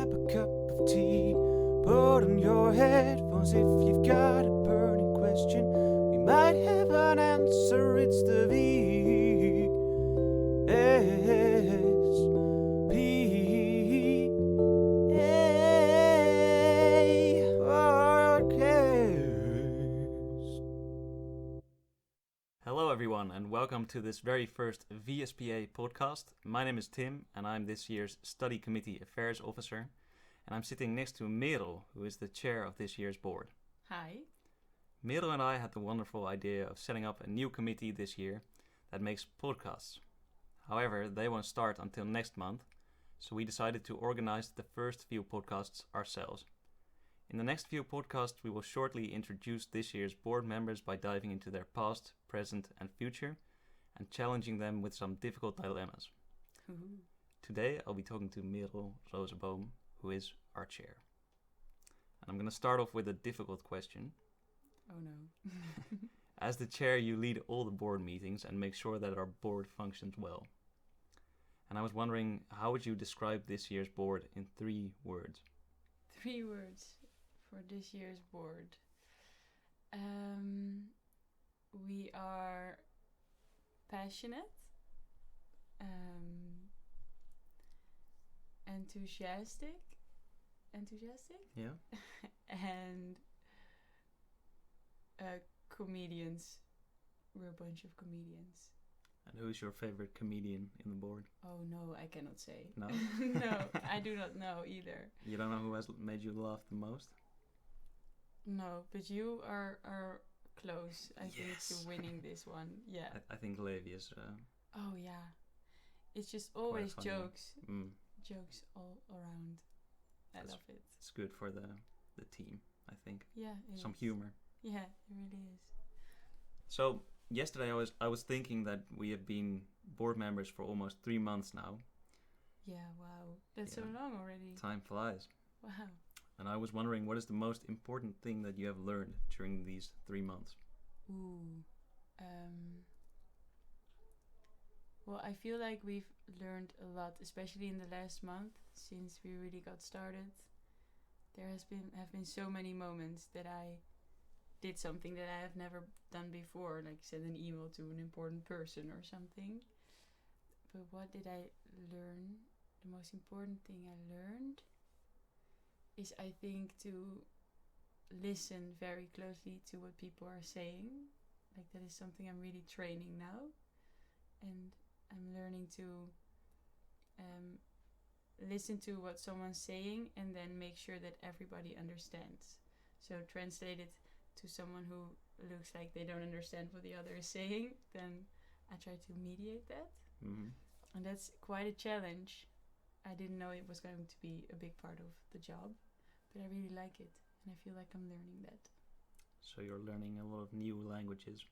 grab a cup of tea, put on your headphones if you've got a burning question. We might have an answer, it's the VSPA podcast. Hello everyone and welcome to this very first VSPA podcast. My name is Tim and I'm this year's Study Committee Affairs Officer, and I'm sitting next to Merel, who is the chair of this year's board. Hi. Merel and I had the wonderful idea of setting up a new committee this year that makes podcasts. However, they won't start until next month, so we decided to organize the first few podcasts ourselves. In the next few podcasts, we will shortly introduce this year's board members by diving into their past, present, and future, and challenging them with some difficult dilemmas. Ooh. Today, I'll be talking to Merel Rosenboom, who is our chair. And I'm going to start off with a difficult question. Oh no. As the chair, you lead all the board meetings and make sure that our board functions well. And I was wondering, how would you describe this year's board in 3 words? 3 words for this year's board. We are passionate, enthusiastic, Yeah? and comedians. We're a bunch of comedians. And who's your favorite comedian in the board? Oh no, I cannot say. No? No, I do not know either. You don't know who has made you laugh the most? No, but you are close. I Yes. think you're winning this one. Yeah. I think Levi is Oh yeah. It's just quite always funny. jokes. Jokes All around. I That's- love it. It's good for the team, I think. Yeah, it Some is. humor. Yeah, it really is. So yesterday I was thinking that we have been board members for almost 3 months now. Yeah, wow. That's so Yeah. long already. Time flies. Wow. And I was wondering, what is the most important thing that you have learned during these 3 months? Ooh. Well, I feel like we've learned a lot, especially in the last month since we really got started. There have been so many moments that I did something that I have never done before, like send an email to an important person or something. But what did I learn? The most important thing I learned is, I think, to listen very closely to what people are saying. Like, that is something I'm really training now. And I'm learning to listen to what someone's saying and then make sure that everybody understands. So translate it to someone who looks like they don't understand what the other is saying, then I try to mediate that. Mm-hmm. And that's quite a challenge. I didn't know it was going to be a big part of the job, but I really like it, and I feel like I'm learning that. So you're learning a lot of new languages.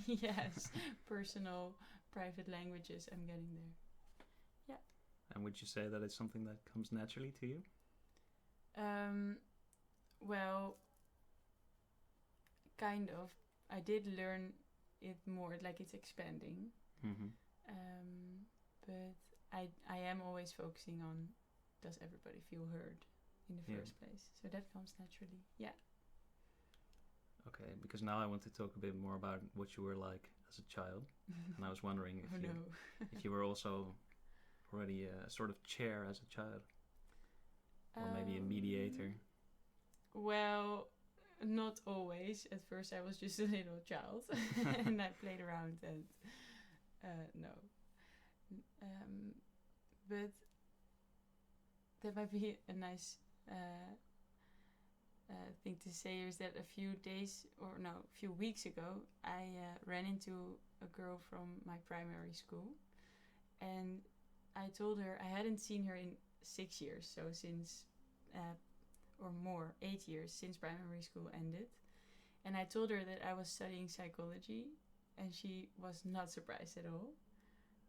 Yes, personal, private languages, I'm getting there. And would you say that it's something that comes naturally to you? Well, kind of. I did learn it more, like it's expanding. Mm-hmm. But I am always focusing on, does everybody feel heard in the first place? So that comes naturally. Yeah. Okay, because now I want to talk a bit more about what you were like as a child. And I was wondering if, Oh you, no. if you were also already a sort of chair as a child. Or maybe a mediator. Well, not always. At first I was just a little child and I played around and no. But that might be a nice thing to say, is that a few weeks ago I ran into a girl from my primary school, and I told her I hadn't seen her in 6 years, so since or more, 8 years since primary school ended. And I told her that I was studying psychology, and she was not surprised at all.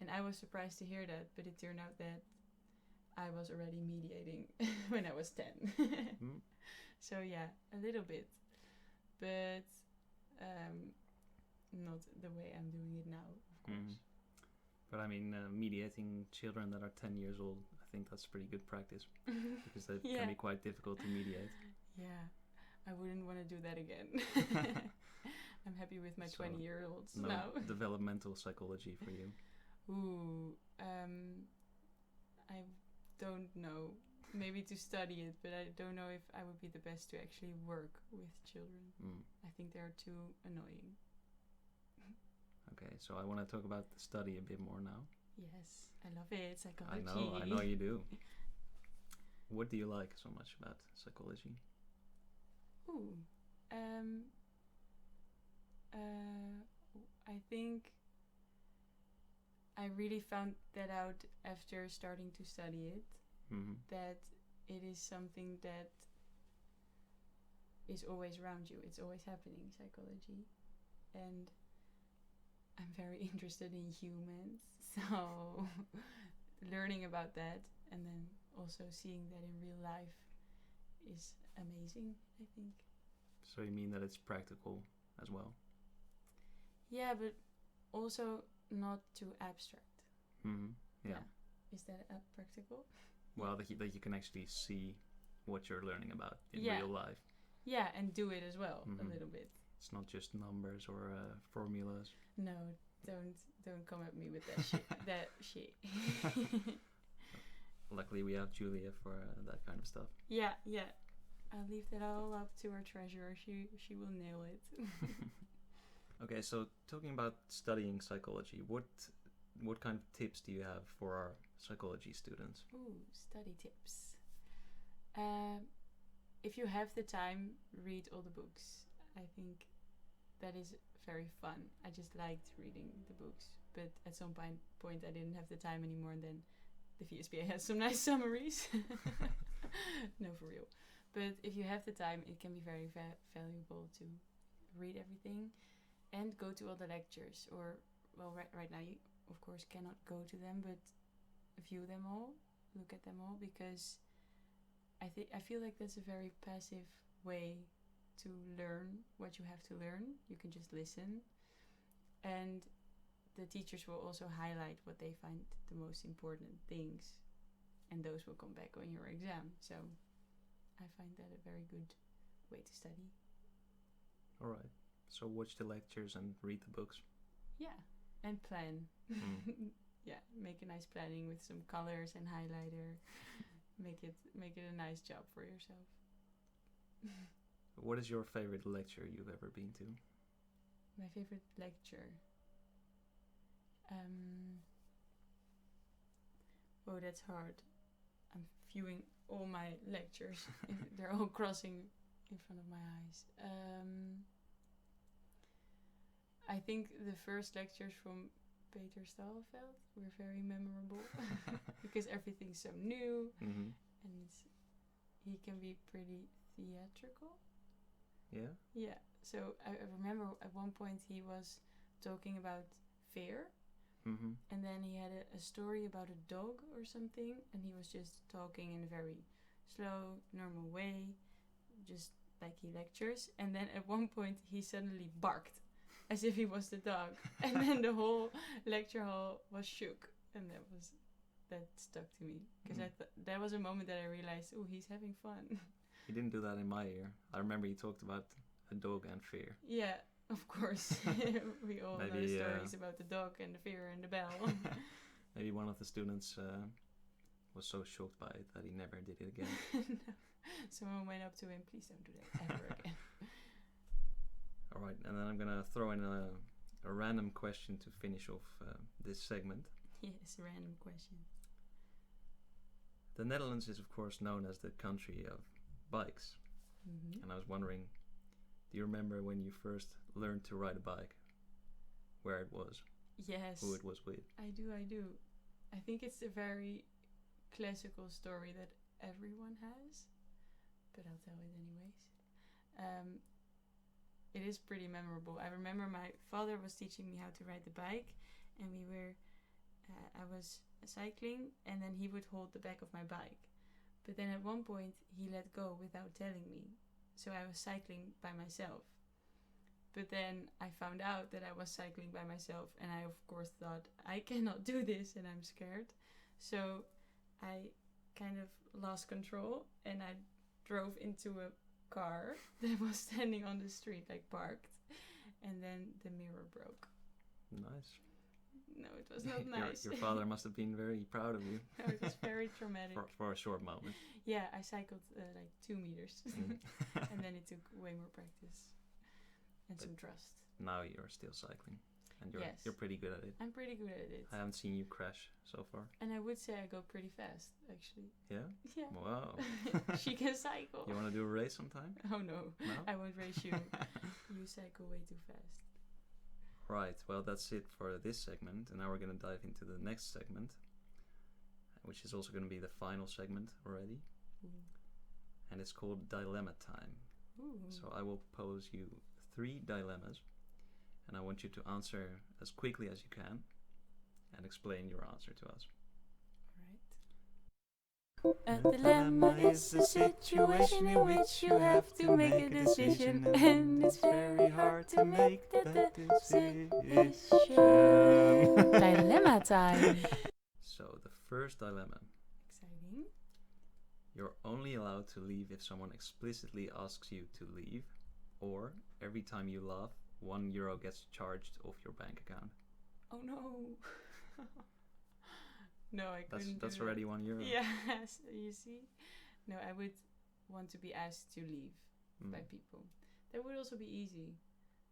And I was surprised to hear that, but it turned out that I was already mediating when I was 10. Mm. So yeah, a little bit. But not the way I'm doing it now, of course. But I mean, mediating children that are 10 years old, I think that's pretty good practice because that Yeah. can be quite difficult to mediate. Yeah, I wouldn't want to do that again. I'm happy with my So, 20-year-olds No now. developmental psychology for you. Ooh, I don't know. Maybe to study it, but I don't know if I would be the best to actually work with children. Mm. I think they are too annoying. Okay, so I want to talk about the study a bit more now. Yes, I love it. Psychology. I know you do. What do you like so much about psychology? Ooh, I think I really found that out after starting to study it, Mm-hmm. that it is something that is always around you. It's always happening, psychology. And I'm very interested in humans, so learning about that and then also seeing that in real life is amazing, I think. So you mean that it's practical as well? Yeah, but also not too abstract. Mm-hmm. Yeah. Is that practical? Well, that you can actually see what you're learning about in Yeah. real life. Yeah, and do it as well Mhm. a little bit. It's not just numbers or formulas. No, don't come at me with that shit. That shit. Luckily, we have Julia for that kind of stuff. Yeah. I'll leave that all up to our treasurer. She will nail it. Okay, so talking about studying psychology, what kind of tips do you have for our psychology students? Ooh, study tips. If you have the time, read all the books. I think that is very fun. I just liked reading the books, but at some point I didn't have the time anymore, and then the VSPA has some nice summaries. No, for real. But if you have the time, it can be very valuable to read everything and go to all the lectures. Or, well, right now you, of course, cannot go to them, but view them all, look at them all, because I feel like that's a very passive way to learn what you have to learn. You can just listen, and the teachers will also highlight what they find the most important things, and those will come back on your exam. So I find that a very good way to study. All right. So watch the lectures and read the books. Yeah, and plan. Mm. Yeah, make a nice planning with some colors and highlighter. Make it a nice job for yourself. What is your favorite lecture you've ever been to? My favorite lecture. Oh, that's hard. I'm viewing all my lectures. They're all crossing in front of my eyes. I think the first lectures from Peter Stahlfeld were very memorable because everything's so new, Mm-hmm. and he can be pretty theatrical. Yeah? Yeah, so I remember at one point he was talking about fear, Mm-hmm. and then he had a story about a dog or something, and he was just talking in a very slow, normal way, just like he lectures, and then at one point he suddenly barked as if he was the dog, and then the whole lecture hall was shook, and that stuck to me because Mm. that was a moment that I realized, oh, he's having fun. He didn't do that in my ear. I remember he talked about a dog and fear. Yeah, of course. We all know Maybe, stories about the dog and the fear and the bell. Maybe one of the students was so shocked by it that he never did it again. No. Someone went up to him, please don't do that ever again. All right, and then I'm gonna throw in a random question to finish off this segment. Yes, random question. The Netherlands is of course known as the country of bikes, Mm-hmm. and I was wondering, do you remember when you first learned to ride a bike? Where it was, Yes, who it was with? I do. I think it's a very classical story that everyone has, but I'll tell it anyways. It is pretty memorable. I remember my father was teaching me how to ride the bike, and I was cycling, and then he would hold the back of my bike. But then at one point he let go without telling me, so I was cycling by myself. But then I found out that I was cycling by myself, and I of course thought, I cannot do this, and I'm scared. So I kind of lost control and I drove into a car that was standing on the street, like parked, and then the mirror broke. Nice. No, it was not nice. Your father must have been very proud of you. No, it was very traumatic. for a short moment. Yeah, I cycled like 2 meters, Mm. and then it took way more practice and some trust. Now you're still cycling, and Yes. you're pretty good at it. I'm pretty good at it, I haven't seen you crash so far. and I would say I go pretty fast, actually. Yeah? Yeah. Wow. She can cycle. You want to do a race sometime? Oh no, No? I won't race you. You cycle way too fast. Right, well, that's it for this segment, and now we're going to dive into the next segment, which is also going to be the final segment already, Ooh. and it's called Dilemma Time. Ooh. So I will pose you 3 dilemmas, and I want you to answer as quickly as you can and explain your answer to us. A dilemma is a situation in which you have to make a decision, and it's very hard to make that decision. Dilemma time. So the first dilemma: Exciting. you're only allowed to leave if someone explicitly asks you to leave, or every time you laugh, €1 gets charged off your bank account. Oh no. No, I couldn't. That's do already that. €1. Yes, you see. No, I would want to be asked to leave Mm. by people. That would also be easy.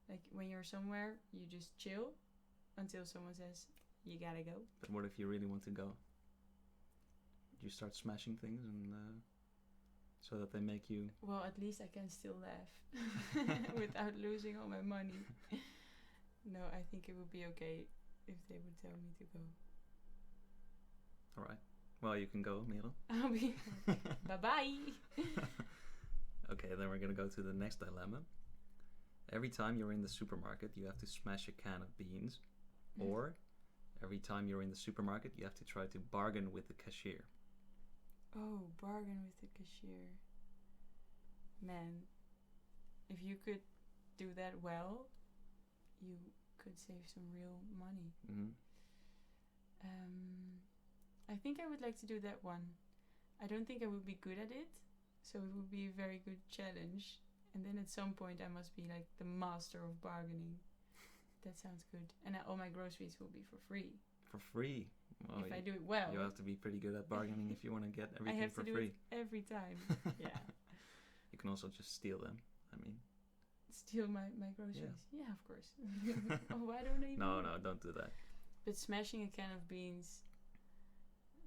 Like when you're somewhere, you just chill until someone says you gotta go. But what if you really want to go? You start smashing things and so that they make you. Well, at least I can still laugh without losing all my money. No, I think it would be okay if they would tell me to go. All right. Well, you can go, Merel. I'll be bye-bye. Okay, then we're gonna go to the next dilemma. Every time you're in the supermarket, you have to smash a can of beans, or every time you're in the supermarket, you have to try to bargain with the cashier. Oh, bargain with the cashier. Man, if you could do that well, you could save some real money. Mm-hmm. I think I would like to do that one. I don't think I would be good at it, so it would be a very good challenge. And then at some point I must be like the master of bargaining. That sounds good. And all my groceries will be for free. For free. Well, if I do it well. you have to be pretty good at bargaining if you want to get I everything have for to do free. it every time. Yeah. You can also just steal them. I mean. Steal my groceries. Yeah, of course. Oh, why don't I even No, do no, it? don't do that. But smashing a can of beans,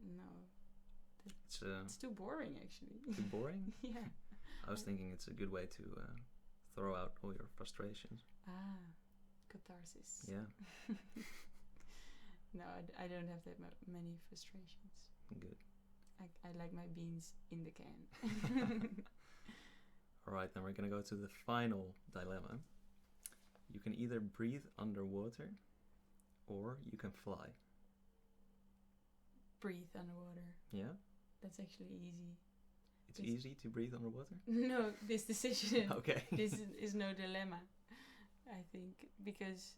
no. It's It's too boring, actually. too boring. Yeah. I was thinking it's a good way to throw out all your frustrations. Ah, catharsis. Yeah, No, I don't have that many frustrations. good. I like my beans in the can. All right, then we're gonna go to the final dilemma. You can either breathe underwater, or you can fly. Breathe underwater. Yeah, That's actually easy. it's It's- easy to breathe underwater. No, this decision. Okay. This is no dilemma, I think, because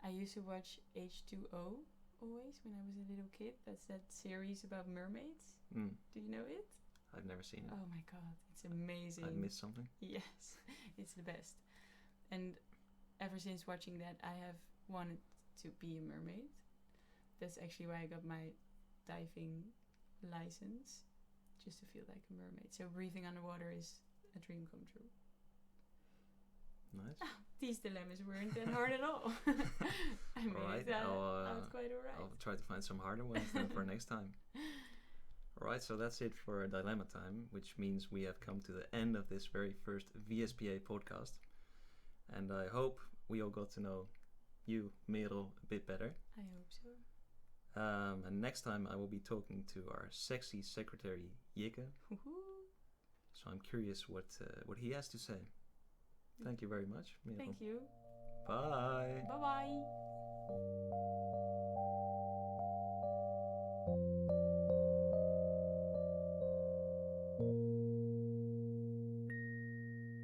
I used to watch H2O always when I was a little kid. That's that series about mermaids. Mm, Do you know it? I've never seen it. Oh my god, it's amazing. I missed something. Yes, it's the best. And ever since watching that, I have wanted to be a mermaid. That's actually why I got my diving license, just to feel like a mermaid. So breathing underwater is a dream come true. Nice. These dilemmas weren't that hard at all. I made Alright, it I'll out quite alright. I'll try to find some harder ones then for next time. Alright, so that's it for Dilemma Time, which means we have come to the end of this very first VSPA podcast. And I hope we all got to know you, Merel, a bit better. I hope so. And next time I will be talking to our sexy secretary, Jikke. Woohoo. So I'm curious what he has to say. Thank you very much, Merel. Thank you. Bye. Bye bye.